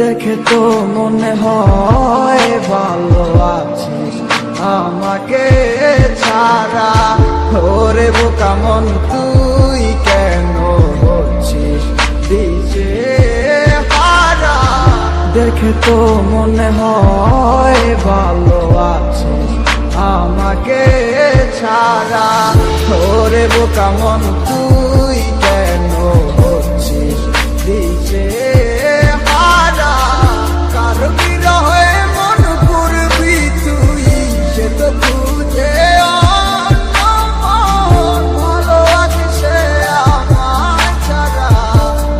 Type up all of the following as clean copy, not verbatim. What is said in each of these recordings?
দেখে তো মনে হয় ভালো আছিস আমাকে ছাড়া। ওরে বোকা মন তুই কেন হচ্ছিস দিশে হারা। দেখে তো মনে হয় ভালো আছিস আমাকে ছাড়া। ওরে বোকা মন তুই কেন হচ্ছিস দিশে হারা। কার বিরহে মন করবি তুই সে তো বুঝে ভালো আছে সে আমার ছাড়া।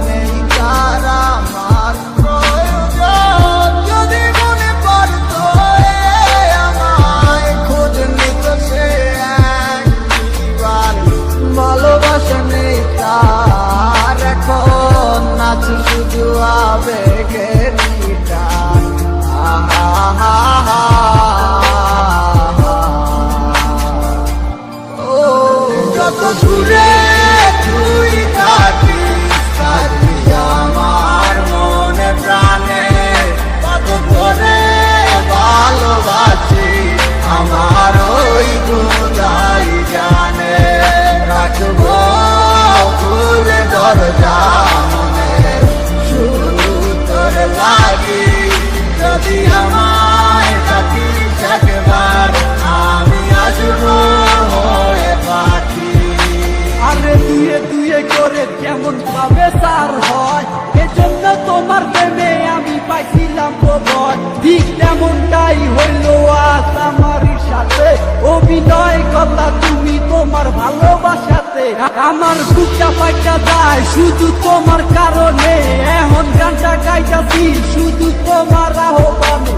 নেই তার আমার প্রয়োজন। যদি মনে পড়তো আমায় খোঁজ নিত সে একবার। ভালোবাসা নেই তার এখন আছে শুধু আবেগের গিটার। ও যত দূরে তুই থাকিস থাকবি আমার মনে প্রাণে। কত করে ভালোবাসি আমার ওই খোদাই জানে। রাখবো খুলে দরজা মনে শুধু তোর লাগি। যদি আমায় থাকিস একবার আমি আসবো হয়ে পাখি। আরে দুয়ে দুয়ে করে কেমন ভাবে সার হয়, এজন্য তোমার প্রেমে আমি পাইছিলাম প্রবল। ঠিক তেমনটাই হইল আজ আমার সাথে। অভিনয় করলা তুমি তোমার ভালোবাসাতে। আমার বুকটা পাইটা যায় শুধু তোমার কারণে। এখন গানটা গাইতাছি শুধু তোমার আহ্বানে।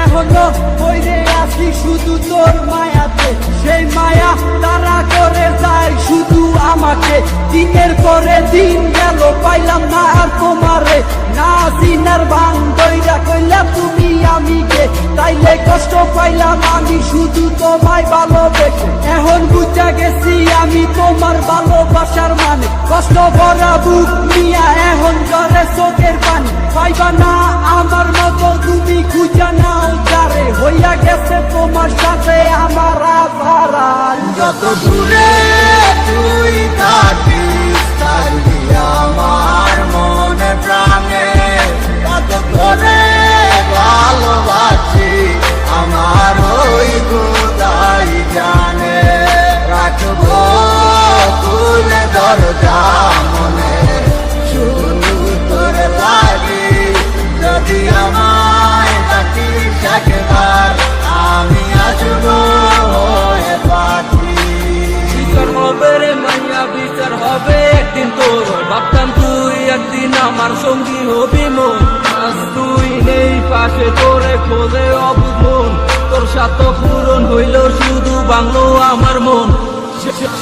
এখনো বইরে আছি শুধু তোর মায়াতে। সেই মায়া তারা করে যায় শুধু আমাকে। দিনের পরে দিন গেল পাইলাম না আর তোমারে। না সিনার ভাঙ দইরা কইলা তুমি আমিকে। তাইলে কষ্ট পাইলাম আমি শুধু তোমায় ভালোবেসে। এখন বুঝা গেছি আমি তোমার ভালোবাসার মানে। কষ্ট ভরা বুক নিয়া এখন জ্বরে চোখের পানি। পাইবা না আমার মতো তুমি খুঁজা নাও যারে। হইয়া গেছে তোমার সাথে আমার আধার। যত দূরে তুই থাকিস থাকবি আমার মনে প্রাণে। কত করে ভালোবাসি আমার ওই খোদাই জানে। রাখবো খুলে দরজা মনে শুধু তোর লাগি। যদি আমায় থাকিস একবার আমি আসবো হয়ে পাখি। বিচার হবে রে মাইয়া বিচার হবে একদিন তোর। ভাবতাম তুই একদিন আমার সঙ্গী হবি মন। আজ তুই নেই পাশে তোরে খোঁজে অবুঝ মন। তোর সাথে পূরণ হইল শুধু বাংলো আমার মন।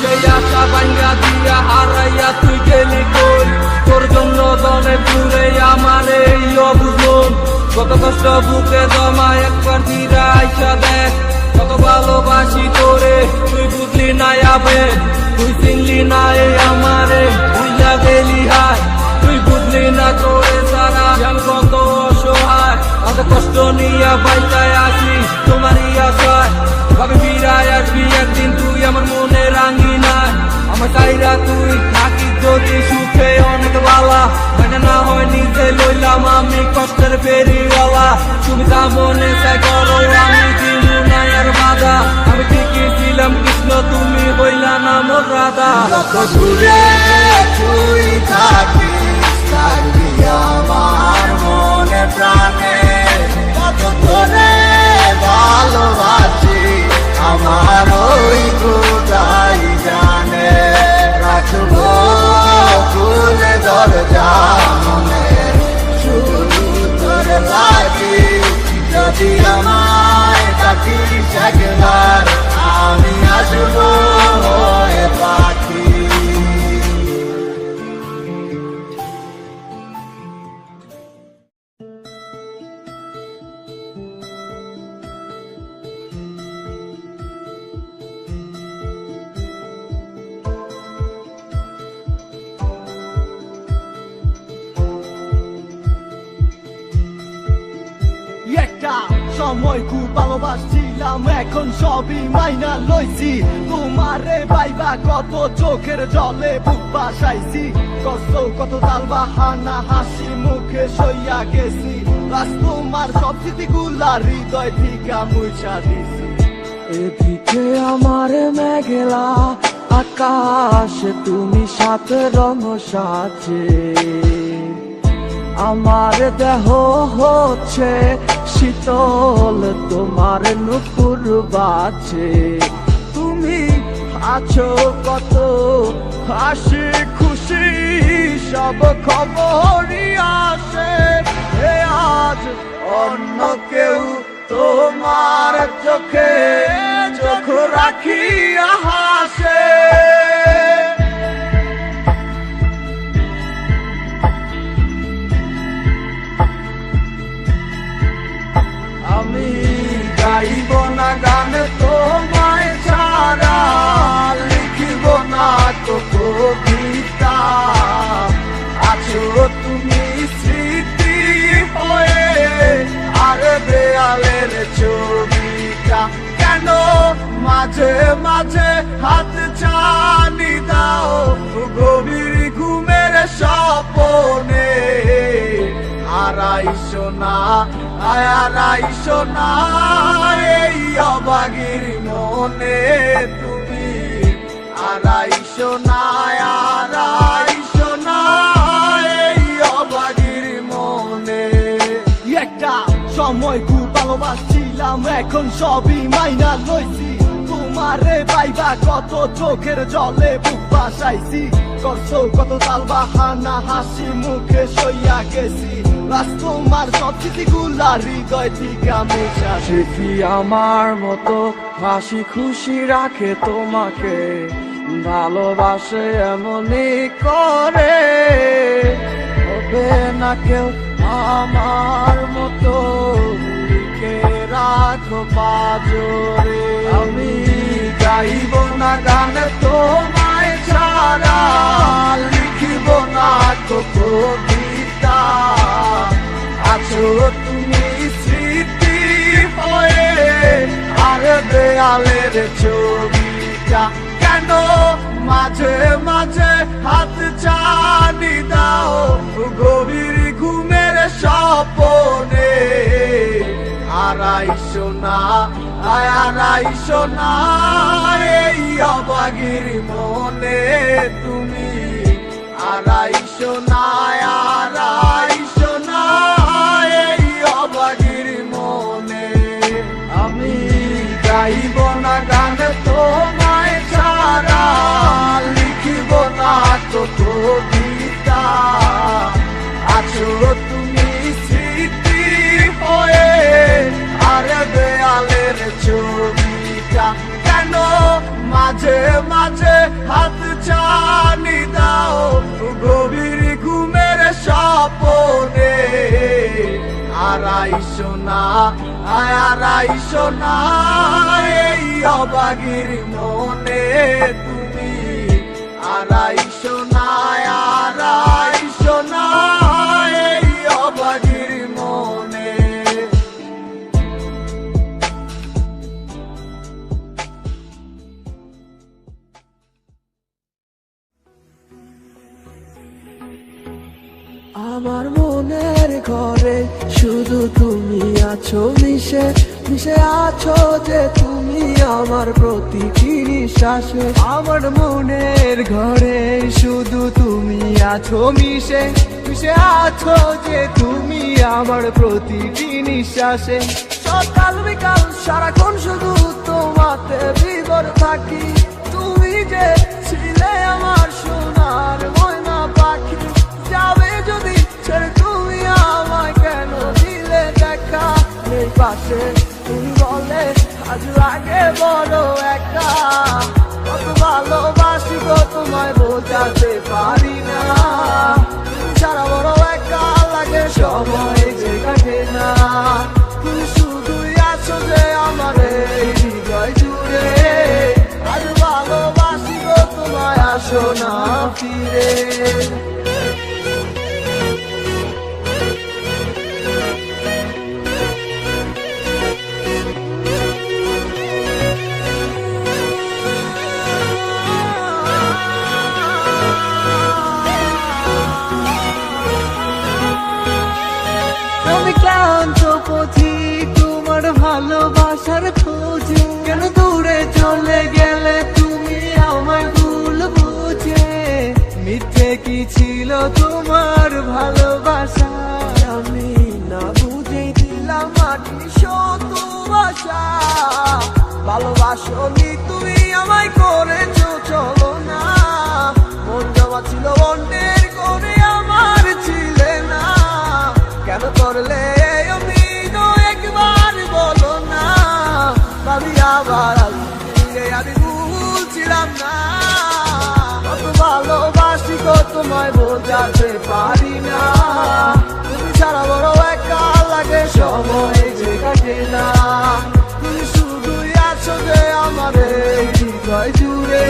সেই আশা ভাঙ্গা দিয়া হারাইয়া তুই গেলি কই। তোর জন্য দলে পুরে আমার এই অবুঝ মন। কত কষ্ট বুকে জমা একবার ফিরে আইসা দেখ। কত ভালোবাসি তোরে তুই বুঝলি না আবে। তুই চিনলি না এই আমারে বুঝলা গেলি হায়। তুই বুঝলি না তোরে সারা আমি কত অসহায়। কত কষ্ট নিয়া বাইতায় আসি তোমারই আশায়। ভাবে ফিরায় আসবি একদিন তুই আমার মনে রাঙি নাই। আমার চাইরা তুই থাকিস যদি সুখে অনেক বালা। মানে না হয় নিজে লইলাম আমি কষ্টের ফেরিওয়ালা। তুমি তা মনে চাই করো আমি দিনু নাই আর বাধা। আমি ঠিকই ছিলাম কৃষ্ণ তুমি হইলা না মোর রাধা। যত দূরে তুই থাকিস থাকবি আমার মনে প্রাণে। কত করে ভালোবাসি আমার ওই খোদাই জানে। রাখবো খুলে দরজা মনে শুধু তোর লাগি। যদি আমায় থাকিস একবার আমি আসবো হয়ে পাখি। সময় খুব ভালোবাসছিলাম, এখন সবই মাইনা লইছি। তোমারে পাইবা কত চোখের জলে বুক বাসাইছি, কষ্ট কত তাল বাহানা হাসি মুখে সইয়া গেছি। আজ তোমার সব স্মৃতিগুলা হৃদয় থেকে মুছা দিছি। এদিকে আমার মেঘলা আকাশ, তুমি সাথে রঙ সাজে, আমার দেহ হচ্ছে শীতল, তোমার নুপুর বাজে। তুমি আছো কত হাসি খুশি, সব খবরই আসে। আজ অন্য কেউ তোমার চোখে চোখ রাখিয়া হাসে। আমি গাইব না গান তোমায় ছাড়া, লিখিব না তো কবিতা। আছো তুমি স্মৃতি হয়ে, আর দেয়ালের ছবিটা কেন মাঝে মাঝে হাত ছানি দাও, গভীর ঘুমের স্বপনে। আড়াইশো না আড়াইশো না এই অবাগির মনে তুমি। আড়াইশো না আড়াইশো না এই অবাগির মনে। একটা সময় খুব ভালোবাসছিলাম, এখন সবই মাইনা লইছি। তোমারে পাইবা কত চোখের জলে বুক বাসাইছি, কষ্ট কত তাল বাহানা হাসি মুখে সইয়া গেছি। আজ তোমার সব স্মৃতিগুলা হৃদয় থেকে মুছা দিছি। আমার মতো হাসি খুশি রাখে তোমাকে, ভালোবাসে এমনই করে। হবে না কেউ আমার মতো, লিখে রাখো পাজরে। আমি গাইব না গান তোমায় ছাড়া, লিখিব না তো কবিতা। আছো তুমি স্মৃতি হয়ে, আর দেয়ালের ছবিটা কেন মাঝে মাঝে হাত ছানি দাও, গভীর ঘুমের স্বপনে। আড়াইশো না আড়াইশো না এই অবাগির মনে তুমি। আড়াইশো না আড়াইশো না এই অবাগির মনে। আমি গাইব না গান তোমায় ছাড়া, লিখিব না তো কবিতা। আছো তুমি স্মৃতি হয়ে, আর দেয়ালের ছবিটা কেন মাঝে মাঝে হাত ছানি দাও, গভীর ঘুমের স্বপনে। আড়াইশো না আড়াইশো না এই অবাগির মনে তুমি। আড়াইশো না আড়াইশো না এই অবাগির মনে। আমার মনের ঘরে শুধু তুমি আছো মিশে, মিশে আছো যে তুমি আমার প্রতিটি নিঃশ্বাসে। আমার মনের ঘরে শুধু তুমি আছো মিশে, মিশে আছো যে তুমি আমার প্রতিটি নিঃশ্বাসে। সকাল বিকাল সারাক্ষণ শুধু তোমাতে বিভোর থাকি। তুমি যে ছিলে আমার সোনার ময়না পাখি, যাবে যদি ছেড়ে তুমি আমায় কেন দিলে দেখা। নেই পাশে তুমি বলে আজ লাগে বড় একা, কত ভালোবাসি গো তোমায় বোঝাতে পারি না। তুমি ছাড়া বড় একা লাগে, সময় যে কাটে না। তুমি শুধুই আছো যে আমার এই হৃদয় জুড়ে, আজ ভালোবাসি গো তোমায়, আসো না ফিরে। ভালোবাসনি তুমি আমায় করেছো চলো না, মন জমা ছিল অন্যের করে আমার ছিলে না, কেন করলে এই অভিনয় একবার বলো না, ভাবি আবার ফিরে আমি ভুলছিলাম না, কত ভালোবাসি গো তোমায় বোঝাতে পারি না, তুমি ছাড়া বড় একা লাগে সময় যে কাটে না, তুমি শুধুই আছো যে আমার এই হৃদয় জুড়ে,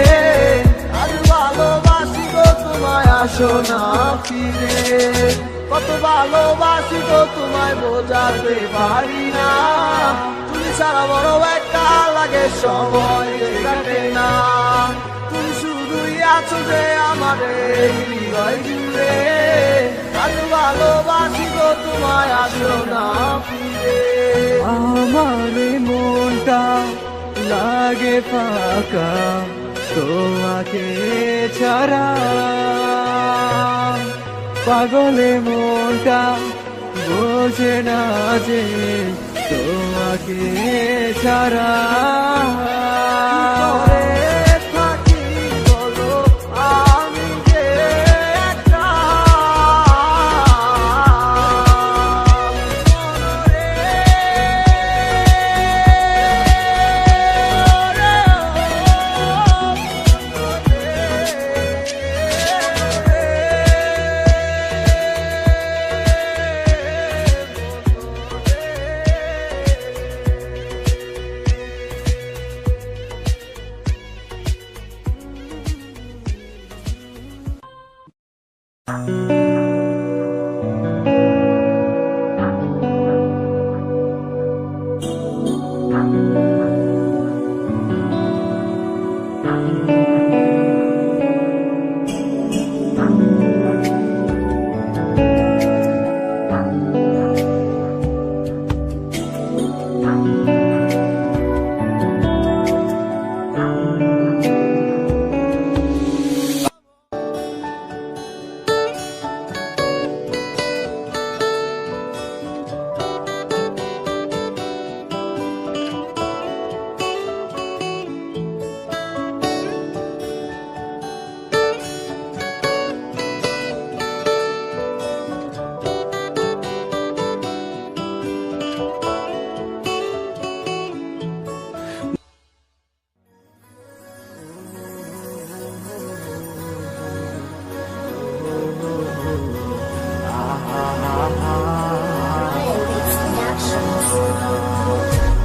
আজ ভালোবাসি গো তোমায় আসো না ফিরে, কত ভালোবাসি গো তোমায় বোঝাতে পারি না, তুমি ছাড়া বড় একা লাগে সময় যে কাটে না, তুমি শুধুই আছো যে আমার এই হৃদয় জুড়ে, আজ ভালোবাসি গো তোমায় আসো না ফিরে। আমার মনটা লাগে ফাঁকা তোমাকে ছাড়া, পাগলে মনটা বোঝে না যে তোমাকে ছাড়া, থাকি বলো আমি যে একা,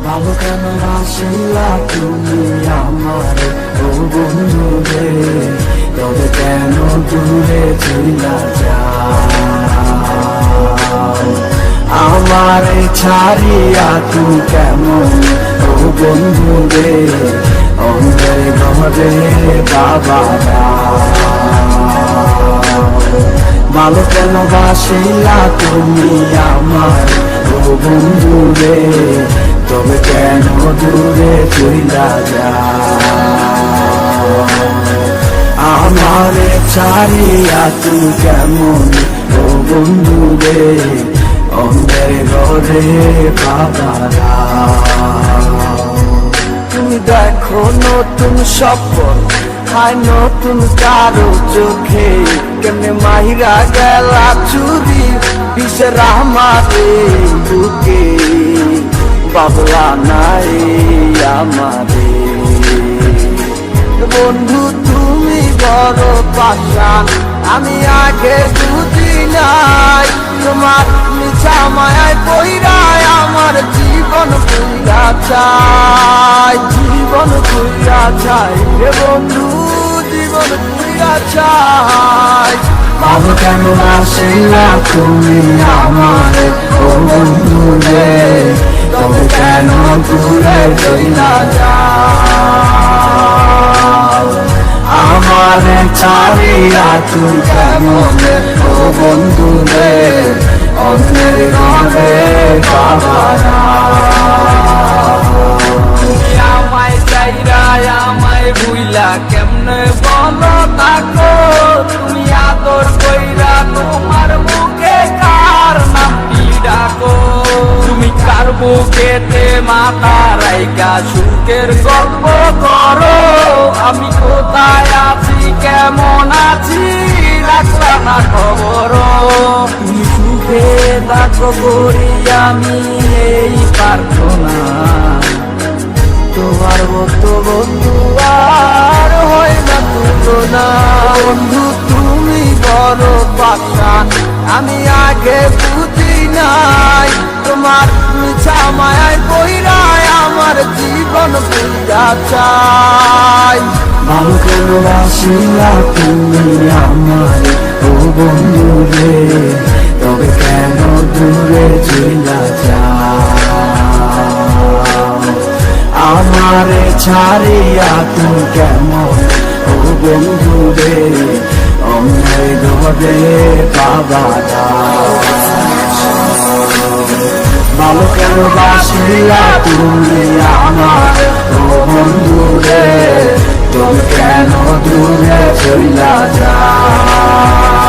ভালো কেন বাসিলা তুমি আমার ও বন্ধু রে, তবে কেন দূরে চইলা যাও, আমার ছাড়িয়া তুই কেমন ও বন্ধু রে, অন্ধের ঘরে বাবা ভালো কেন বাসিলা তুমি আমার ও বন্ধু রে, তবে কেন দূরে চইলা যাও, আমার ছাড়িয়া তুই কেমন ও বন্ধু রে, অন্ধের ঘরে বাবারা। তুমি দেখো নতুন স্বপ্ন হায় নতুন কারো চোখে, কেমনে মাহিরা গেলা চুরি বিষের আমারে বুকে, বাবলা নাই আমারে বন্ধু তুমি বড় পাশা, আমি আগে বুঝি নাই, তোমার মিছা মায়ায় পইরায় আমার জীবন পুইরা চাই, জীবন পুইরা চাই রে বন্ধু, জীবন পুইরা চাই। ভালো কেন আসিলা তুমি আমার ও বন্ধু রে, তবে কেন দূরে চইলা যাও, আমার ছাড়িয়া তুই কেমন ও বন্ধু রে, অন্যের ঘরে বাবারা। আমায় চাইরা আমায় ভুইলা কেমনে বলো থাকো, তুমি আদর কইরা তোমার মুখে কার নামটি ডাকো, তুমি কার বুকেতে মাথা রাইকা সুখের গল্প করো। আমি কোথায় আছি কেমন আছি রাখলা না খবর। তুমি সুখে থাকো করি আমি এই প্রার্থনা। তোমার মতো বন্ধু আর হয় না তুলনা। বন্ধু তুমি বড় পাশা আমি আগে বুঝি নাই। তোমার মিছা মায়ায় বইরায় আমার জীবন বুঝা চাই। ভালো কেন বাসিলা তুমি আমার ও বন্ধু রে, তবে কেন দূরে চইলা যাও? আমারে ছাড়িয়া তুমি কেমন ও বন্ধু রে, অন্যের ঘরে বাবা দাও। ভালো কেন বাসিলা তুমি আমার ও বন্ধু রে, তুমি কেন দূরে চইলা যাও?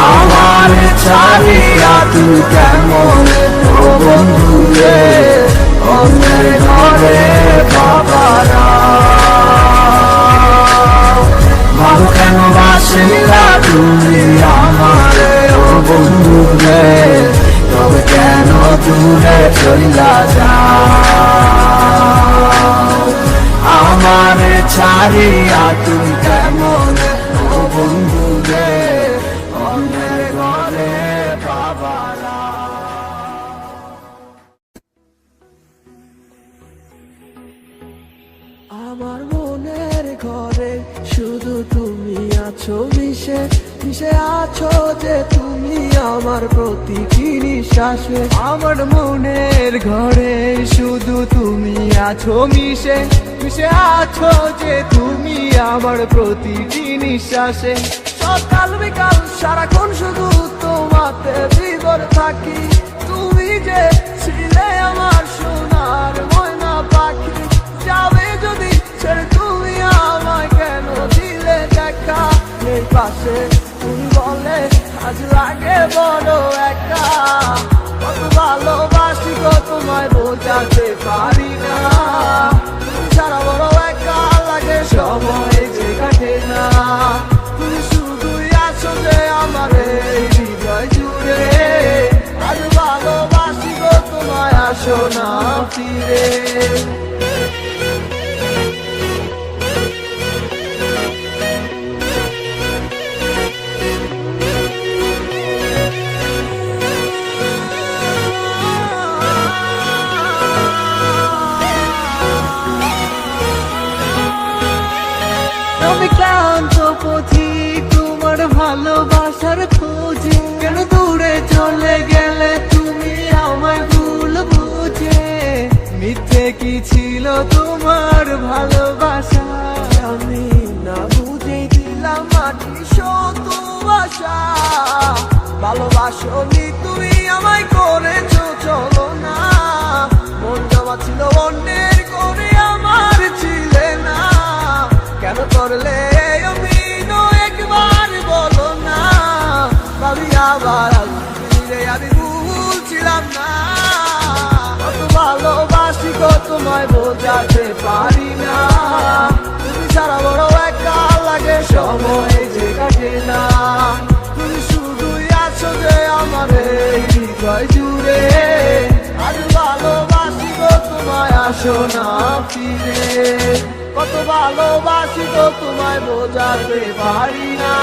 আমার ছাড়িয়া তুমি কেমন ও বন্ধু রে, অন্যের ঘরে বাবা দাও। ভালো কেন বাসিলা তুমি আমার ও বন্ধু রে, তবে কেন দূরে চইলা যাও? আমার ছাড়িয়া তুমি কেমন ও বন্ধু রে, অন্যের ঘরে বাবা দাও। আমার মনের ঘরে শুধু তুমি আছো মিশে, মিশে আছো যে তুমি আমার প্রতিটি নিঃশ্বাসে। আমার মনের ঘরে শুধু তুমি আছো মিশে, মিশে আছো যে তুমি আমার প্রতিটি নিঃশ্বাসে। সকাল বিকাল সারাক্ষণ শুধু তোমাতে বিভোর থাকি। তুমি যে ছিলে আমার সোনার ময়না পাখি, যাবে যদি ছেড়ে তুমি আমায় কেন দিলে দেখা? এই পাশে তুমি বলে আজ লাগে বড় একা। কত ভালোবাসি গো তোমায় বোঝাতে পারি না। তুমি ছাড়া বড় একা লাগে, সময় যে কাটে না। তুমি শুধুই আছো যে আমার এই হৃদয় জুড়ে। আজ ভালোবাসি গো তোমায়, আসো না ফিরে। আমি ক্লান্ত পথিক তোমার ভালোবাসার খোঁজে। কেন দূরে চলে গেলে তুমি আমায় ভুল বুঝে? মিথ্যে কি ছিল তোমার ভালোবাসা? আমি না বুঝে দিলাম মাটি শত ভাষা। ভালোবাসনি তুমি আমায় করেছো চলো না। মন জমা ছিল অন্যের করে আমার ছিলে না। কেন করলে অভিনয় একবার বলো না? ভাবি আবার ফিরে আমি ভুলছিলাম না। কত ভালোবাসি গো তোমায় বোঝাতে পারি না। তুমি ছাড়া বড় একা লাগে, সময় যে কাটে না। তুমি শুধুই আছো যে আমার এই হৃদয় জুড়ে। আজ ভালোবাসি গো তোমায়, আসো না ফিরে। কত ভালোবাসি গো তোমায় বোঝাতে পারি না।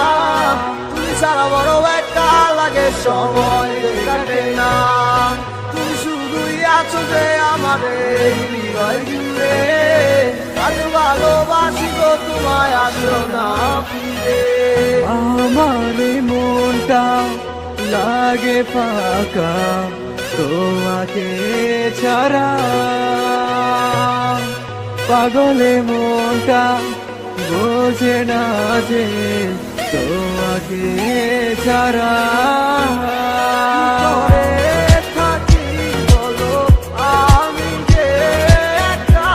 তুমি ছাড়া বড় একা লাগে, সময় কাটে না। তুমি শুধুই আছো যে আমার এই হৃদয় জুড়ে। আজ ভালোবাসি গো তোমায়, আসো না ফিরে। আমার মনটা লাগে ফাঁকা তোমাকে ছাড়া। পাগলে মনটা বোঝে না যে তোমাকে ছাড়া। থাকি বলো আমি যে একা।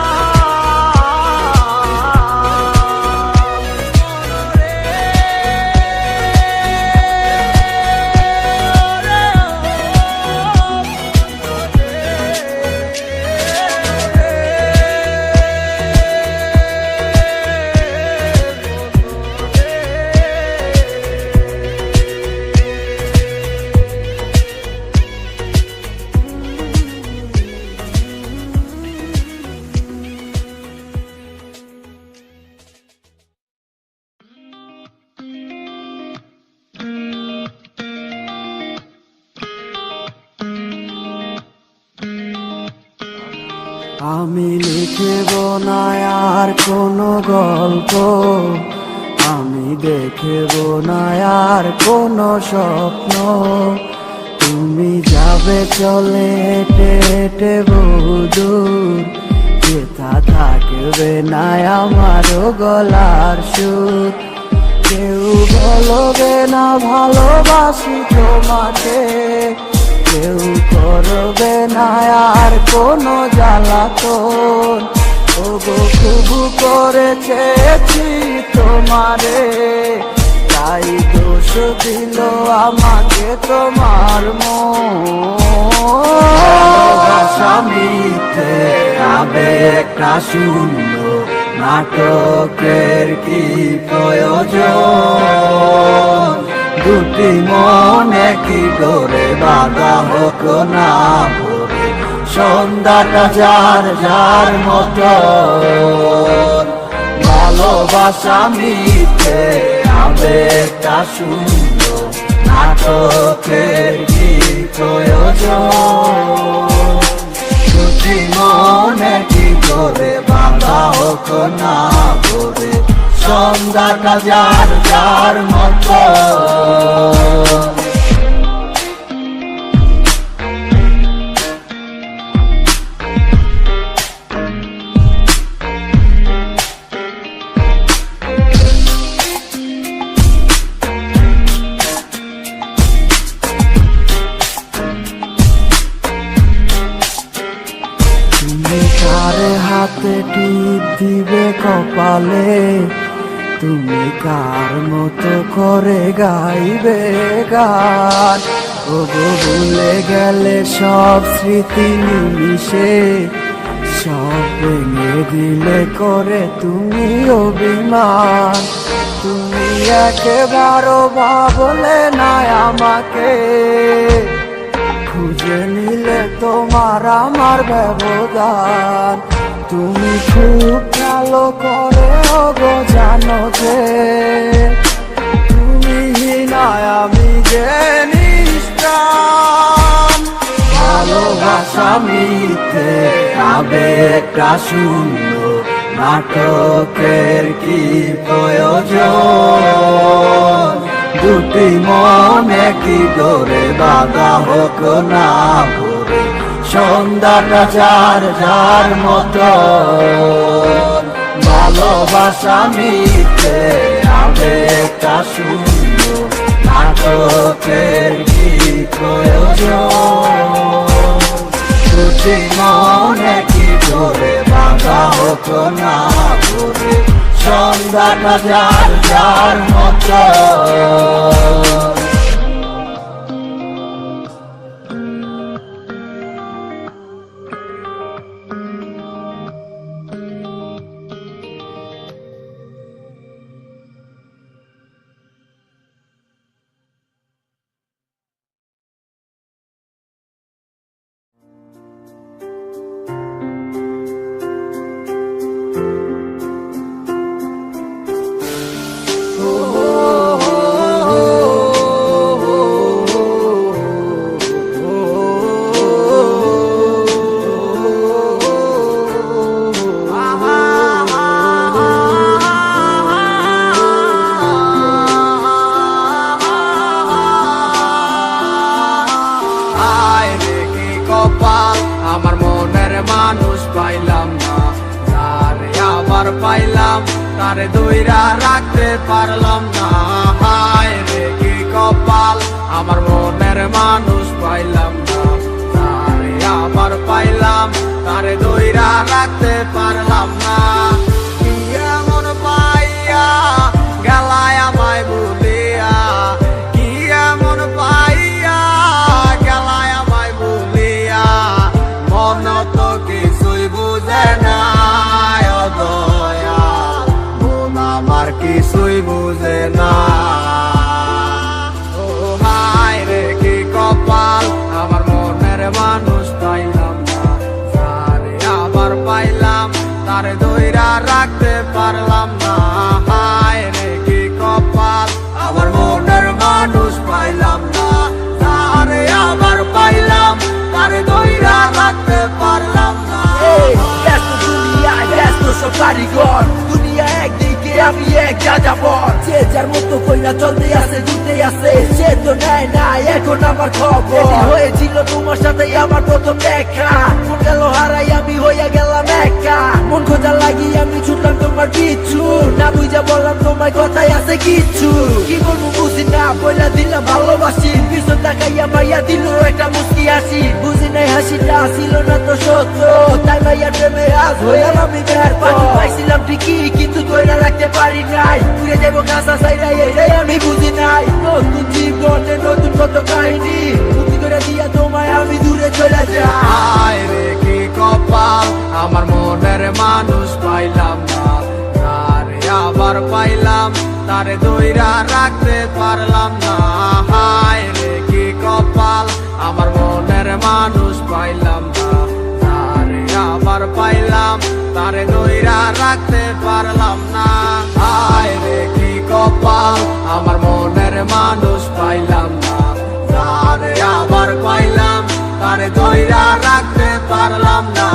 আমি লিখব না আর কোনো গল্প, আমি দেখব না আর কোনো স্বপ্ন। তুমি যাবে চলে হেঁটে হেঁটে বহুদূর, যেথা থাকবে না আমারও গলার সুর। কেউ বলবে না ভালোবাসি তোমাকে, কেউ করবে না আর কোনো জ্বালাতন। ওগো খুব করে চেয়েছি তোমারে, তাই দোষ দিল আমাকে তোমার মন। ভালোবাসা মিথ্যে আবেগটা শূন্য, নাটকের কি প্রয়োজন? দুটি মনে কি করে বাধা হোক না ভরে, সন্ধ্যাটা যার যার মতো। ভালোবাসা মিথ্যে আবেগটা শূন্য, নাটকের কি প্রয়োজন? দুটি মনে কি করে বাধা হোক না ভরে, সন্ধ্যাটা যার যার মতো। তুমি কার হাতে টিপ দিবে কপালে, তুমি কার মতো করে গাইবে গান। ওগো ভুলে গেলে সব স্মৃতি নিমিশে, সব ভেঙে দিলে করে তুমি অভিমান। তুমি একেবারও ভাবলে না আমাকে, খুঁজে নিলে তোমার আমার ব্যবধান। তুমি খুব ভালো করে ওগো জানো যে, তুমি হিনায় আমি যে নিষ্প্রাণ। ভালোবাসা মিথ্যে আবেগটা শূন্য, নাটকের কি প্রয়োজন? দুটি মনে কি করে বাধা হোক না ভরে, সন্ধ্যাটা যার যার মতো। ভালোবাসা মিথ্যে আবেগটা শূন্য, নাটকের কি প্রয়োজন? দুটি মনে কি করে বাধা হোক না ভরে, সন্ধ্যাটা যার যার মতো। আমার মনের মানুষ পাইলাম না, যারে আবার পাইলাম তারে দইরা রাখতে পারলাম না। হায় রে কি কপাল, আমার মনের মানুষ পাইলাম না, যারে আবার পাইলাম তারে দইরা রাখতে পারলাম না। কি এমন পাইয়া গেলায় আমায় ভুলিয়া, কি এমন পাইয়া গেলায় আমায় ভুলিয়া, মন তো কিছুই বুঝে না ও দয়াল, মন আমার কিছুই বুঝে না। ও হায় রে কি কপাল, আমার মনের মানুষ পাইলাম না, যারে আবার পাইলাম তারে দইরা রাখতে পারলাম না। হায় রে কি কপাল, আমার মনের মানুষ পাইলাম না, যারে আবার পাইলাম তারে দইরা রাখতে পারলাম না। কারিগর। দুনিয়া একদিকে আমি এক যাযাবর, যে যার মতো কইরা চলতে আছে দিতে আছে, সে তো নেয় না এখন আমার খবর। হয়েছিল তোমার সাথে আমার প্রথম দেখা, মন গেল হারাই আমি হইয়া গেলাম একা। মন খোঁজা লাগি আমি ছুটলাম তোমার পিছু, না বুঝা বললাম তোমার কথাই আছে কিছু। কি বলবো বুঝি না বইলা দিলাম ভালোবাসি, পিছন তাকাইয়া মাইয়া দিল একটা মুস্কি হাসি। বুঝি নাই হাসিটা ছিল না তো সত্য, তাই মাইয়া প্রেমে আজ হইলাম আমি ব্যর্থ। পাইছিলাম ঠিকই কিন্তু ধরে রাখতে পারি নাই, ঘুরে যাবো কাঁচা চাইরাই এটাই আমি বুঝি নাই। নতুন জীবনে নতুন কত কাহিনী, বুদ্ধি করে দিয়া তোমায় আমি দূরে চলে যাই। হায় রে কি কপাল, আমার মনের মানুষ পাইলাম না, তারে আবার পাইলাম, তারে দইরা রাখতে পারলাম না। হায় রে কি কপাল, আমার মনের মানুষ পাইলাম না, তারে আবার পাইলাম, তারে দইরা রাখতে পারলাম না। হায় রে কি কপাল, আমার মনের মানুষ পাইলাম না, তারে আবার পাইলাম, তারে দইরা রাখতে পারলাম না।